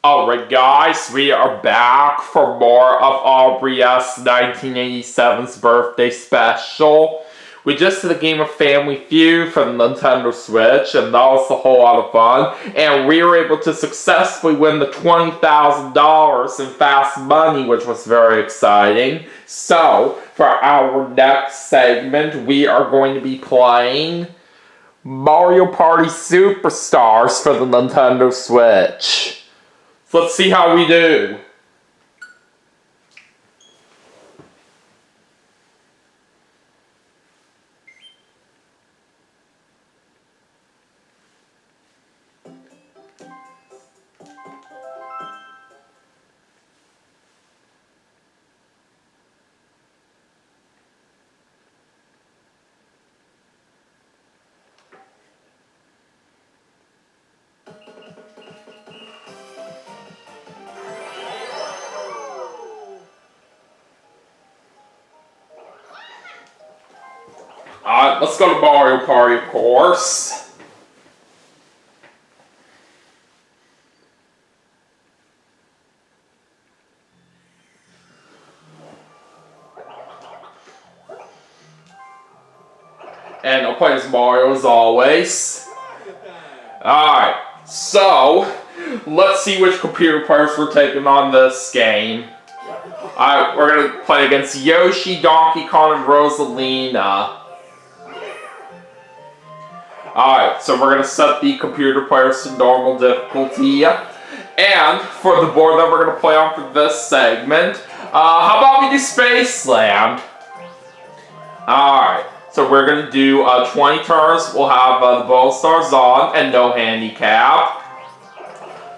Alright guys, we are back for more of AubreyS1987's birthday special. We just did a game of Family Feud for the Nintendo Switch, and that was a whole lot of fun. And we were able to successfully win the $20,000 in fast money, which was very exciting. So, for our next segment, we are going to be playing Mario Party Superstars for the Nintendo Switch. Let's see how we do. Alright, let's go to Mario Party, of course. And I'll play as Mario as always. Alright, so let's see which computer players we're taking on this game. Alright, we're going to play against Yoshi, Donkey Kong, and Rosalina. Alright, so we're going to set the computer players to normal difficulty. And for the board that we're going to play on for this segment, how about we do Spaceland? Alright, so we're going to do 20 turns. We'll have the both stars on and no handicap.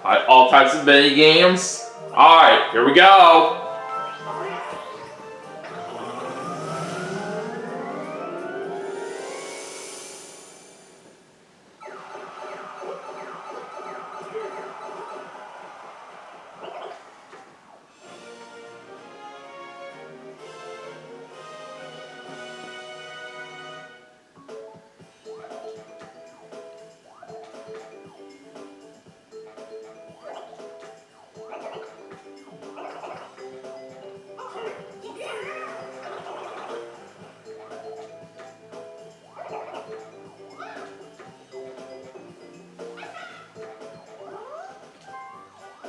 Alright, all types of mini games. Alright, here we go.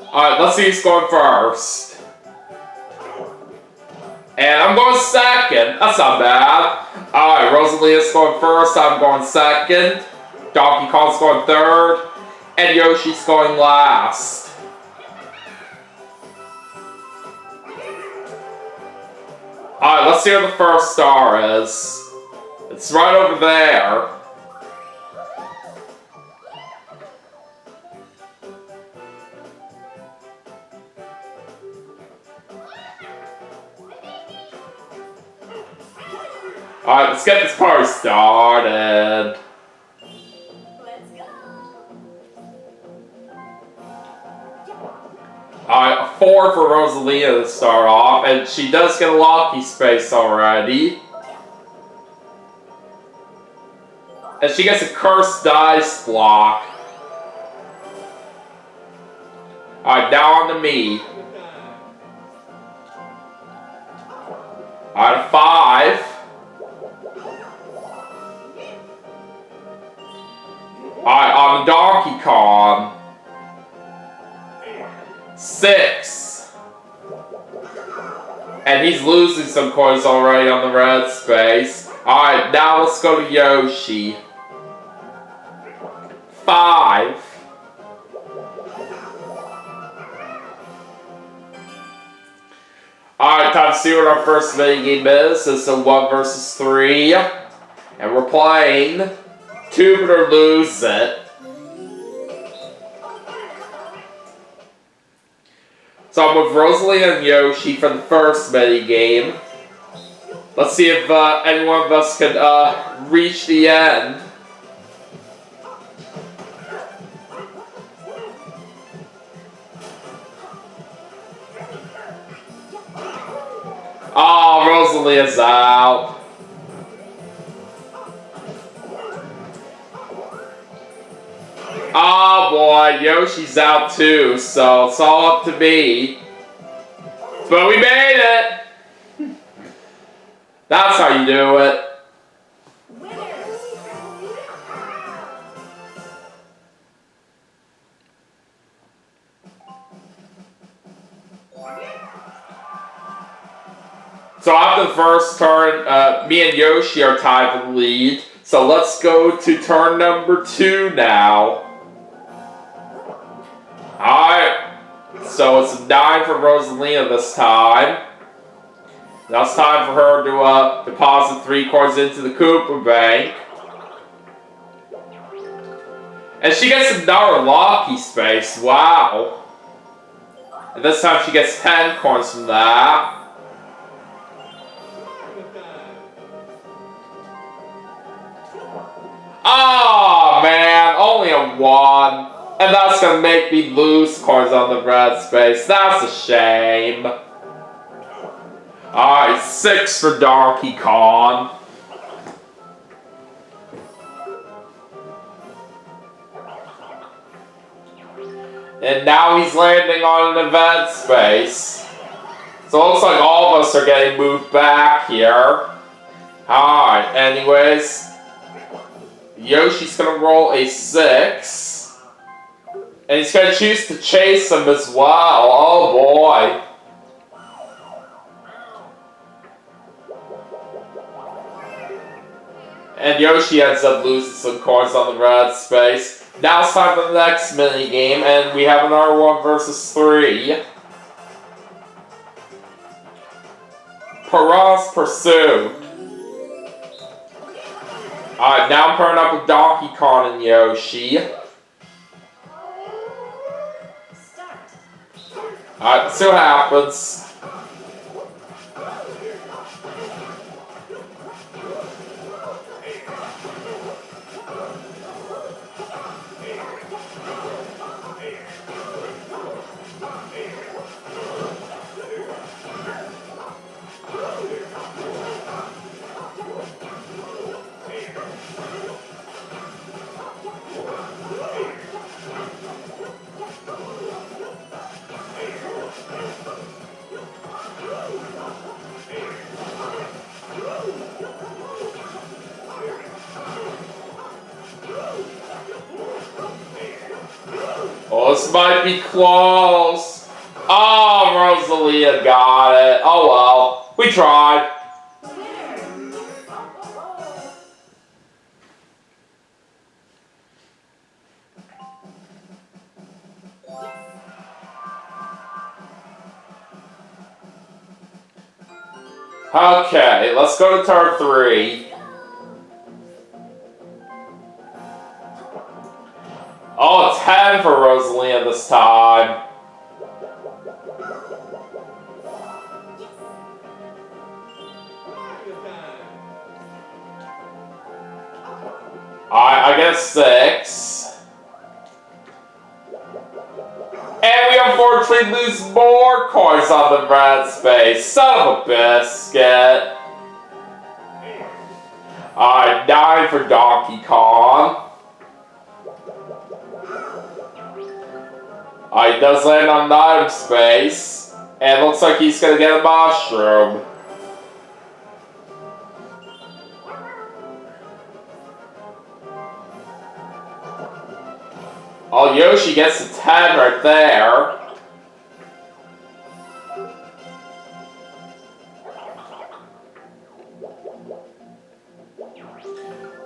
Alright, let's see who's going first. And I'm going second. That's not bad. Alright, Rosalina's going first. I'm going second. Donkey Kong's going third. And Yoshi's going last. Alright, let's see where the first star is. It's right over there. Alright, let's get this party started. Let's go. Alright, a 4 for Rosalina to start off, and she does get a lucky space already. And she gets a cursed dice block. Alright, now on to me. Alright, a 5. Alright, on Donkey Kong. 6. And he's losing some coins already on the red space. Alright, now let's go to Yoshi. 5. Alright, time to see what our first minigame is. It's a 1 versus 3. And we're playing Tube It or Lose It. So I'm with Rosalina and Yoshi for the first minigame. Let's see if any one of us can reach the end. Oh, Rosalina's out. Oh boy, And Yoshi's out too, so it's all up to me. But we made it! That's how you do it. So after the first turn, me and Yoshi are tied for the lead. So let's go to turn number 2 now. Alright. So it's a 9 for Rosalina this time. Now it's time for her to deposit 3 coins into the Koopa Bank. And she gets another lucky space. Wow. And this time she gets 10 coins from that. Oh man, only a 1. And that's gonna make me lose coins on the red space. That's a shame. Alright, 6 for Donkey Kong. And now he's landing on an event space. So it looks like all of us are getting moved back here. Alright, anyways. Yoshi's gonna roll a 6. And he's gonna choose to chase him as well. Oh boy. And Yoshi ends up losing some coins on the red space. Now it's time for the next mini game, and we have another 1 versus 3. Piranha's Pursuit. Alright, now I'm pairing up with Donkey Kong and Yoshi. Alright, let's see what happens. Oh, this might be close. Oh, Rosalia got it. Oh well, we tried. Okay, let's go to turn 3. Oh, 10 for Rosalina this time. I get 6. And we unfortunately lose more coins on the red space. Son of a biscuit. Alright, 9 for Donkey Kong. He does land on 9 space. And looks like he's gonna get a mushroom. Oh, Yoshi gets a 10 right there.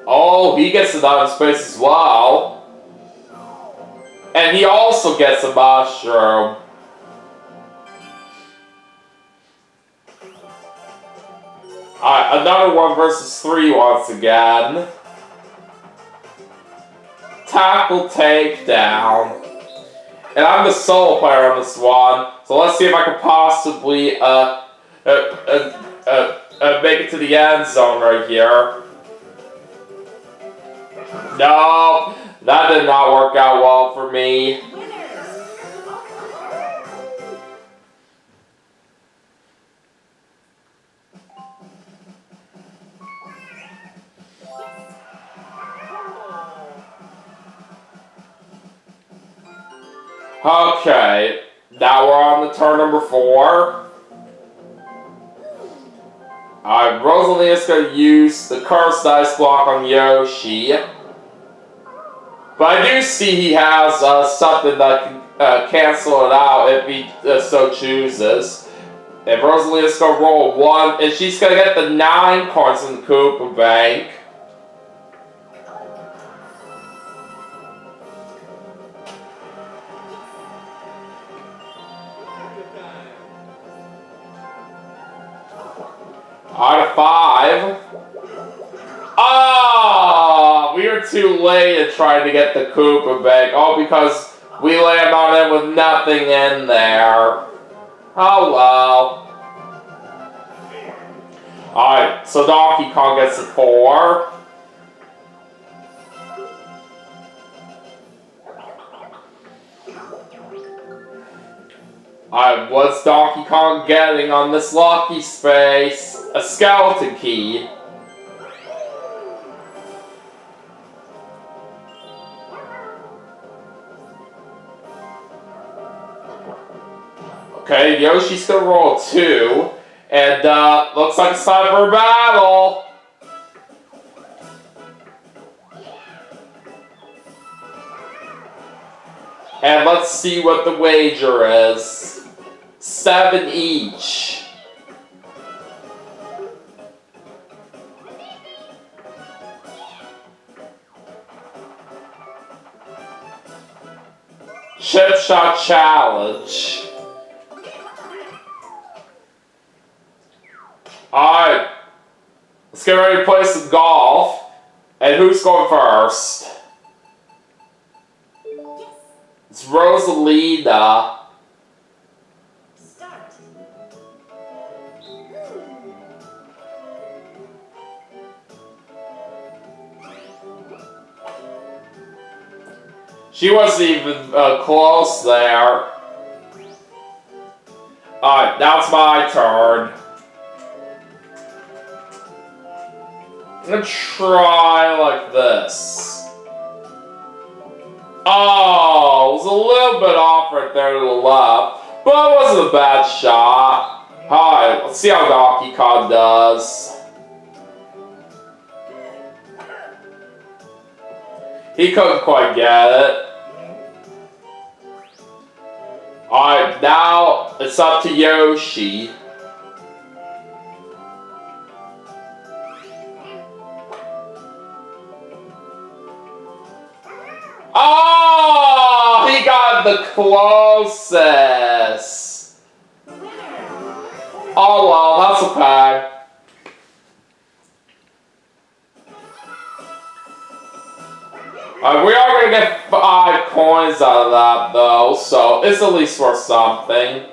Oh, he gets a 9 space as well. And he also gets a mushroom. Alright, another 1 versus 3 once again. Tackle takedown. And I'm the solo player on this one. So let's see if I can possibly make it to the end zone right here. No, that did not work out well for me. Okay, now we're on the turn number 4. Alright, Rosalina's gonna use the cursed dice block on Yoshi. But I do see he has something that can cancel it out if he so chooses. And Rosalina's gonna roll 1, and she's gonna get the 9 cards in the Koopa Bank. Out of 5. Ah, we were too late in trying to get the Koopa Bank. Oh, because we landed on it with nothing in there. Oh well. Alright, so Donkey Kong gets a 4. Alright, what's Donkey Kong getting on this lucky space? A skeleton key. Okay, Yoshi's gonna roll 2, and looks like it's time for a battle. And let's see what the wager is. 7 each. Chip Shot Challenge. Alright, let's get ready to play some golf. And who's going first? It's Rosalina. Start. She wasn't even close there. Alright, now it's my turn. I'm gonna try like this. Oh, it was a little bit off right there to the left, but it wasn't a bad shot. Alright, let's see how Donkey Kong does. He couldn't quite get it. Alright, now it's up to Yoshi. Oh, he got the closest. Oh well, that's okay. We are gonna get 5 coins out of that though, so it's at least worth something.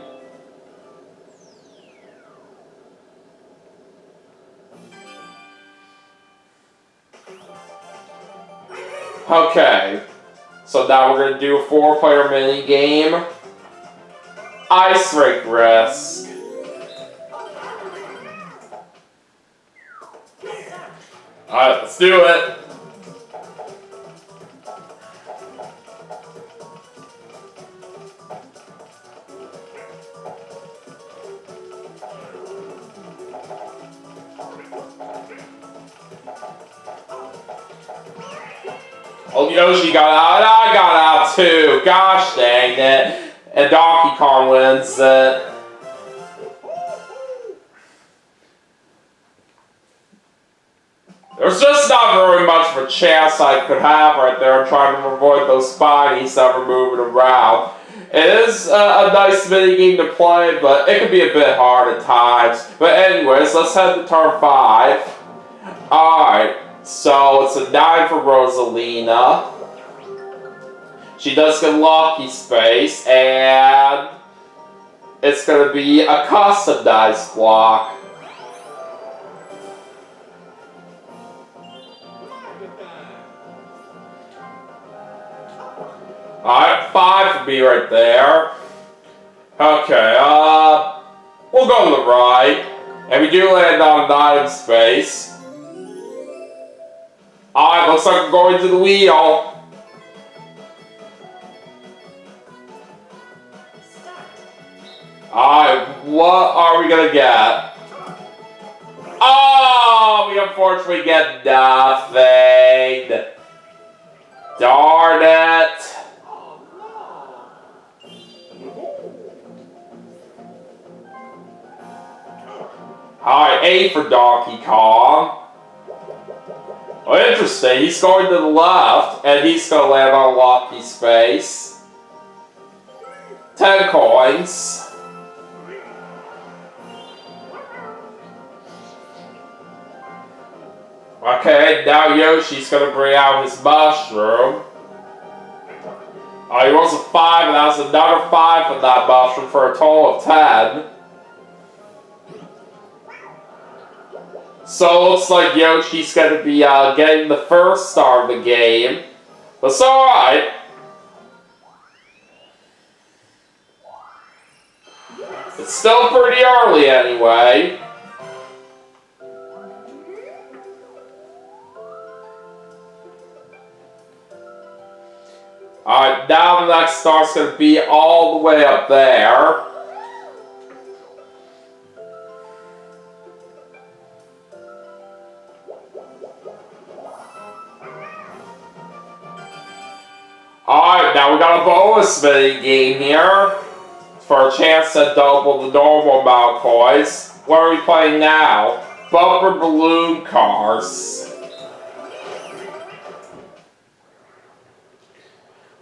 Okay. So now we're going to do a 4-player mini game. Ice Rink Risk. Alright, let's do it. Oh, Yoshi got out, and I got out too. Gosh dang it. And Donkey Kong wins it. There's just not very much of a chance I could have right there. I'm trying to avoid those spinies that were moving around. It is a nice mini game to play, but it can be a bit hard at times. But anyways, let's head to turn 5. Alright. So it's a 9 for Rosalina. She does get lucky space, and it's going to be a custom dice block. Alright, 5 for me right there. Okay, we'll go to the right. And we do land on an item space. Alright, looks like I'm going to the wheel. Alright, what are we gonna get? Oh, we unfortunately get nothing. Darn it. Alright, A for Donkey Kong. Oh, interesting. He's going to the left, and he's going to land on a lucky space. 10 coins. Okay, now Yoshi's going to bring out his mushroom. Oh, he rolls a 5, and that's another 5 from that mushroom for a total of 10. So it looks like Yoshi's going to be getting the first star of the game. But it's alright. It's still pretty early anyway. Alright, now the next star's going to be all the way up there. Alright, now we got a bonus mini game here for a chance to double the normal amount of coins. What are we playing now? Bumper balloon cars.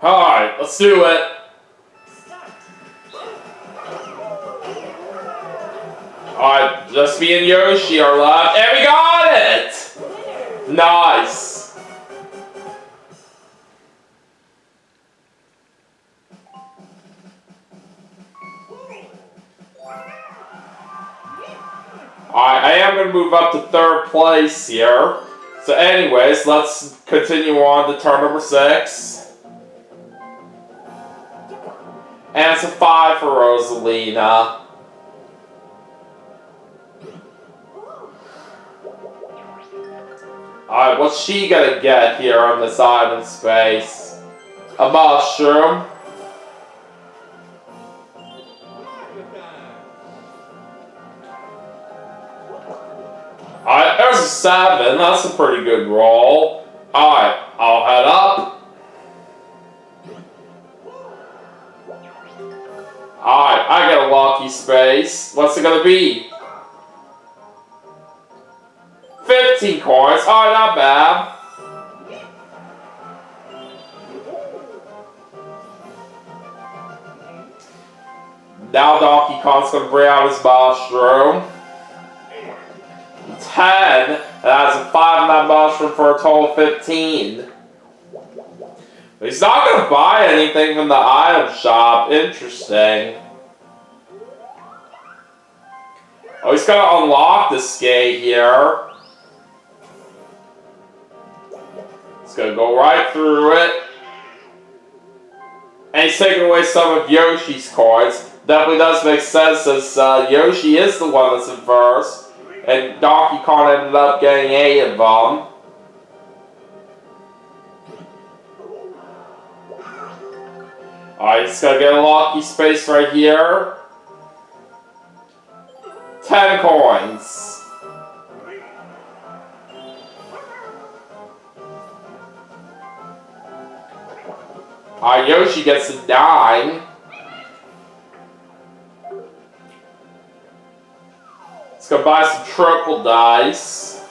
Alright, let's do it. Alright, just me and Yoshi are left, and we got it! Nice. Alright, I am going to move up to 3rd place here. So anyways, let's continue on to turn number 6. And it's a 5 for Rosalina. Alright, what's she gonna get here on this item space? A mushroom. Alright, there's a 7. That's a pretty good roll. Alright, I'll head up. Alright, I get a lucky space. What's it gonna be? 15 coins. Alright, not bad. Now Donkey Kong's gonna bring out his mushroom. 10. That's a 5 on that mushroom for a total of 15. But he's not gonna buy anything from the item shop. Interesting. Oh, he's gonna unlock the skate here. He's gonna go right through it. And he's taking away some of Yoshi's coins. Definitely does make sense since Yoshi is the one that's in first. And Donkey Kong ended up getting 8 of them. Alright, he's gonna get a lucky space right here. 10 coins. Alright, Yoshi gets a 9. Let's go buy some triple dice.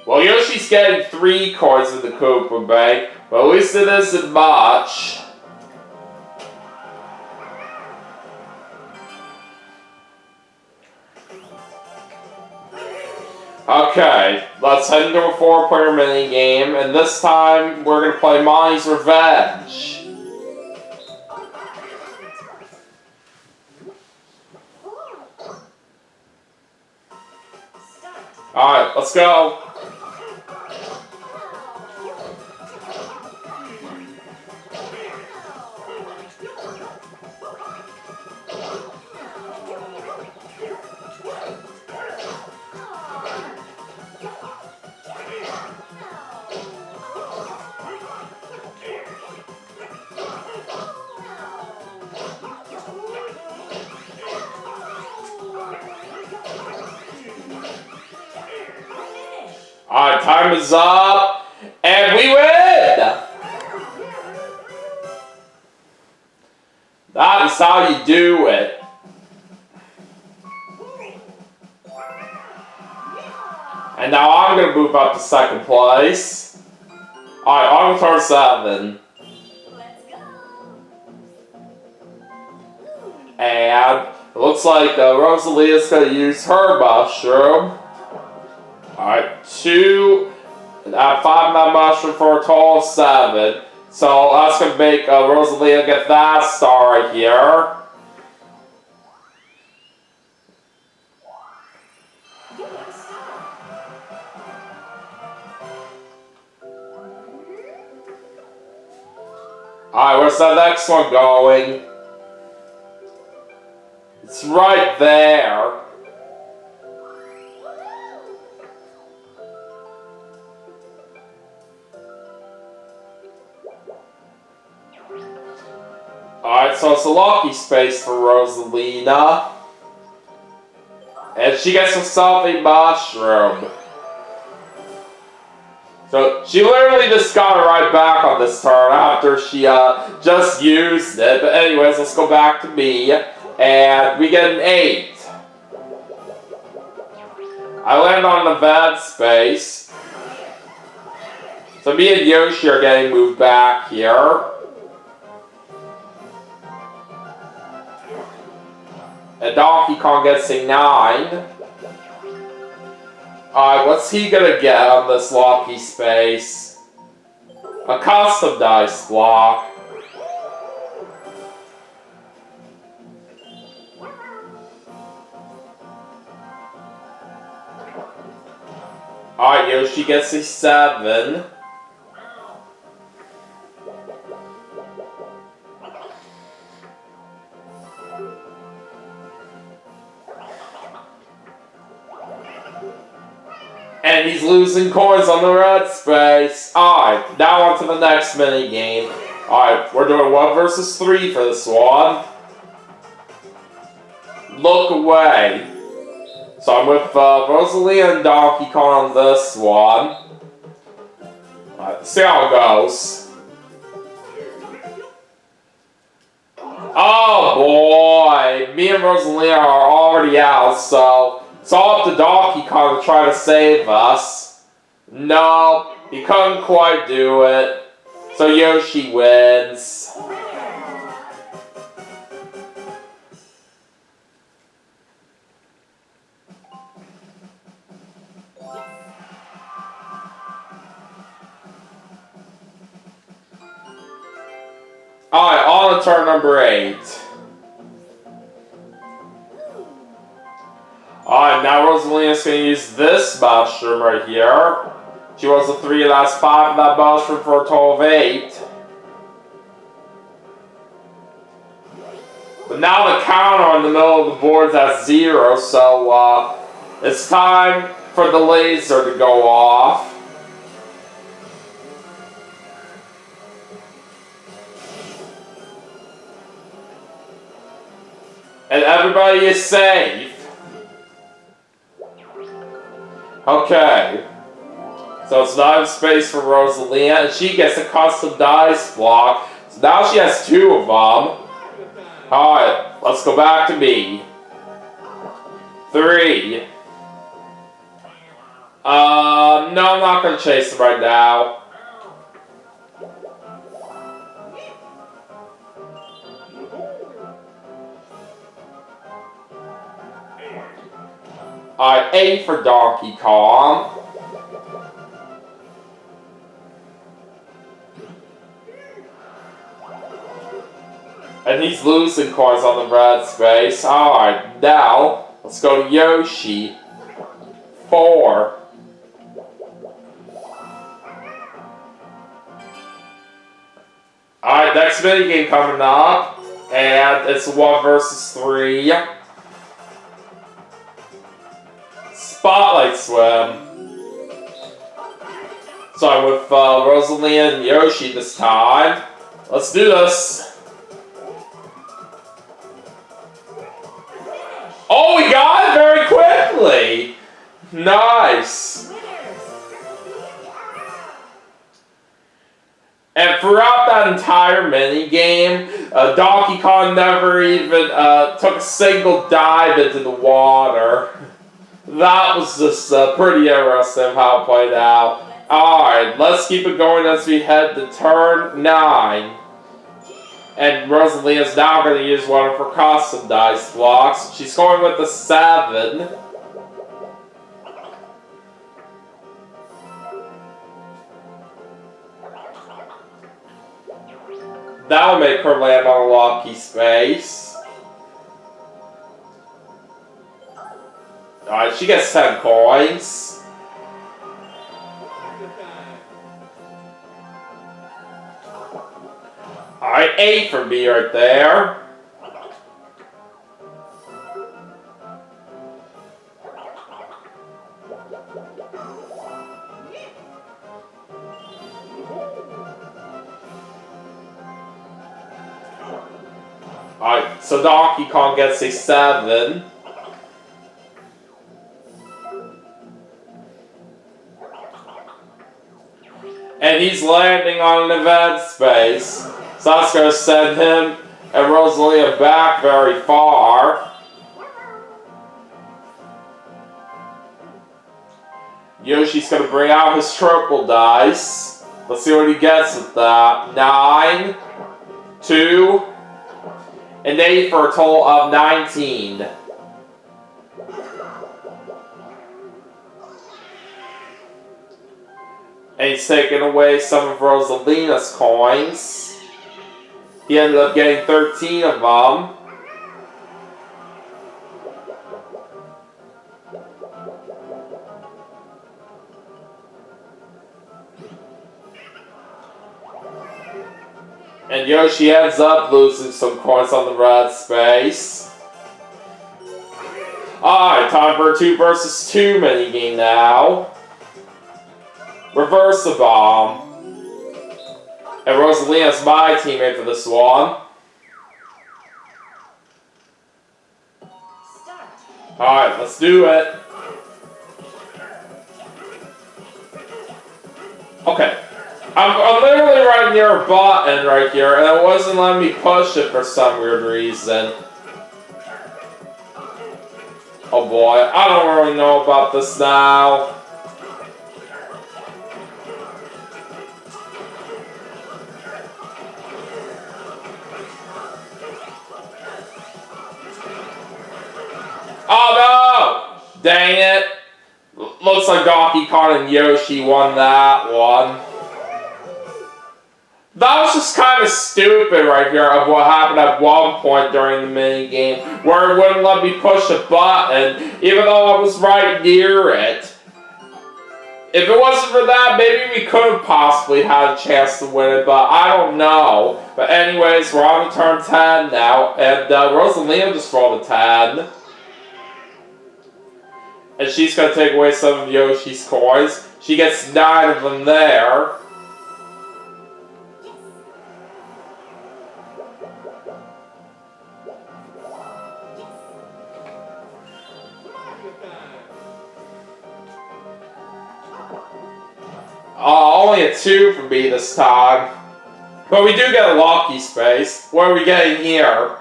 Well, Yoshi's getting 3 coins in the Koopa Bank, but at least it isn't much. Okay, let's head into a 4-player minigame, and this time we're going to play Monty's Revenge. Alright, let's go. Alright, time is up. And we win! That is how you do it. And now I'm going to move up to second place. Alright, on with turn 7. Let's go. And it looks like Rosalia's going to use her mushroom. Alright, 2 and 5 mushroom for a total of 7. So that's going to make Rosalia get that star right here. Alright, where's the next one going? It's right there. Alright, so it's a lucky space for Rosalina. And she gets herself a mushroom. So she literally just got it right back on this turn after she just used it. But anyways, let's go back to me. And we get an 8. I land on an event space. So me and Yoshi are getting moved back here. And Donkey Kong gets a 9. Alright, what's he gonna get on this lucky space? A custom dice block. Alright, Yoshi gets a 7. And he's losing coins on the red space. Alright, now on to the next mini game. Alright, we're doing 1 versus 3 for this one. Look away. So I'm with Rosalia and Donkey Kong on this one. Alright, see how it goes. Oh boy, me and Rosalia are already out, so it's all up to Donkey Kong to try to save us. No, he couldn't quite do it. So Yoshi wins. Alright, on to turn number 8. Alright, now Rosalina's going to use this mushroom right here. She rolls a 3 and that's 5 of that mushroom for a total of 8. But now the counter in the middle of the board is at 0, so it's time for the laser to go off. And everybody is safe. Okay. So it's not in space for Rosalia, and she gets a custom dice block. So now she has 2 of them. Alright, let's go back to me. 3. No, I'm not gonna chase him right now. Alright, 8 for Donkey Kong. And he's losing coins on the red space. Alright, now, let's go to Yoshi. 4. Alright, next minigame coming up. And it's 1 versus 3. Spotlight Swim. So I'm with Rosalia and Yoshi this time. Let's do this. Oh, we got it very quickly. Nice. And throughout that entire mini game, Donkey Kong never even took a single dive into the water. That was just pretty interesting how it played out. Alright, let's keep it going as we head to turn 9. And Rosalina's now going to use one of her custom dice blocks. She's going with the 7. That'll make her land on a lucky space. Alright, she gets 10 coins. Alright, 8 for me right there. Alright, so Donkey Kong gets a 7. And he's landing on an event space. So that's going to send him and Rosalina back very far. Yoshi's going to bring out his triple dice. Let's see what he gets with that. 9, 2, and 8 for a total of 19. And he's taking away some of Rosalina's coins. He ended up getting 13 of them. And Yoshi ends up losing some coins on the red space. Alright, time for a 2 versus 2 minigame now. Reverse the bomb. And Rosalina's my teammate for this one. Alright, let's do it. Okay. I'm literally right near a button right here, and it wasn't letting me push it for some weird reason. Oh boy, I don't really know about this now. Oh no! Dang it. Looks like Donkey Kong and Yoshi won that one. That was just kind of stupid right here of what happened at one point during the minigame where it wouldn't let me push a button even though I was right near it. If it wasn't for that, maybe we could have possibly had a chance to win it, but I don't know. But anyways, we're on to turn 10 now, and Rosalina just rolled a 10. And she's going to take away some of Yoshi's coins. She gets 9 of them there. Only a 2 for me this time. But we do get a lucky space. What are we getting here?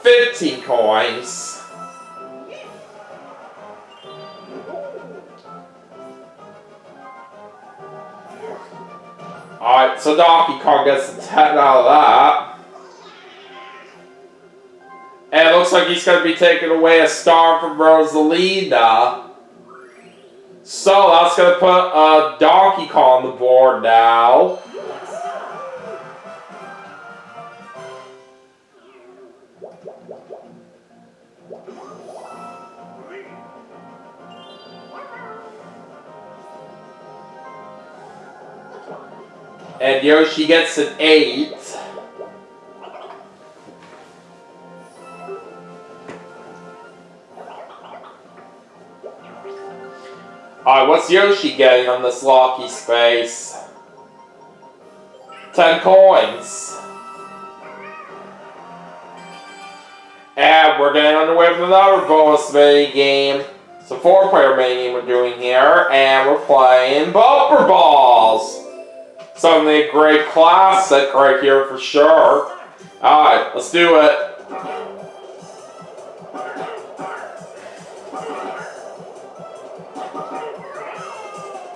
15 coins. Alright, so Donkey Kong gets a 10 out of that. And it looks like he's going to be taking away a star from Rosalina. So that's going to put Donkey Kong on the board now. And Yoshi gets an 8. Alright, what's Yoshi getting on this lucky space? 10 coins. And we're getting underway with another bonus mini game. It's a 4-player mini game we're doing here, and we're playing Bumper Balls. Certainly a great classic right here for sure. Alright, let's do it.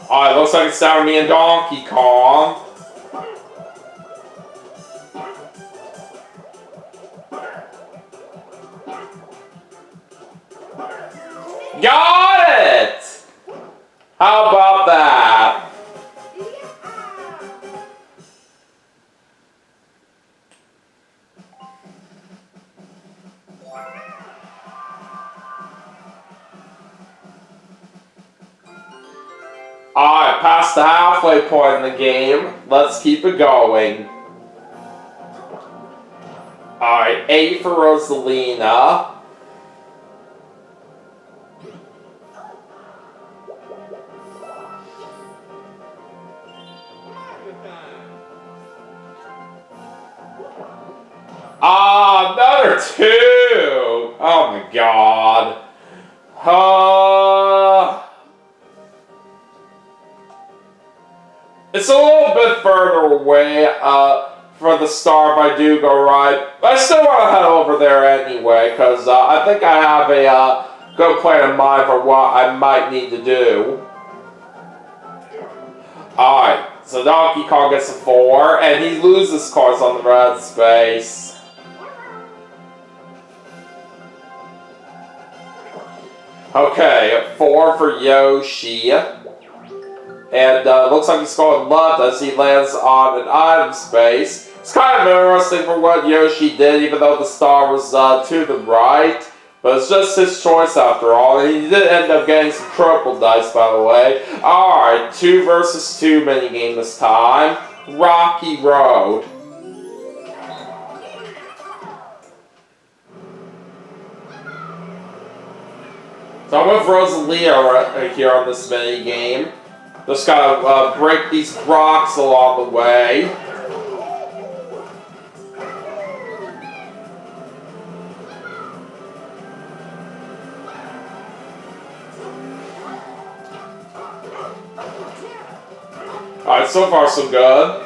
Alright, looks like it's down to me and Donkey Kong. Got it! How about that? Alright, past the halfway point in the game. Let's keep it going. Alright, 8 for Rosalina. Another 2! Oh my god. It's a little bit further away for the star if I do go right. But I still want to head over there anyway, because I think I have a good plan in mind for what I might need to do. Alright, so Donkey Kong gets a 4, and he loses cards on the red space. Okay, 4 for Yoshi. And looks like he's going left as he lands on an item space. It's kind of interesting for what Yoshi did, even though the star was to the right. But it's just his choice after all. And he did end up getting some triple dice, by the way. Alright, 2 versus 2 minigame this time. Rocky Road. So I'm with Rosalina right here on this minigame. Just gotta break these rocks along the way. Alright, so far so good.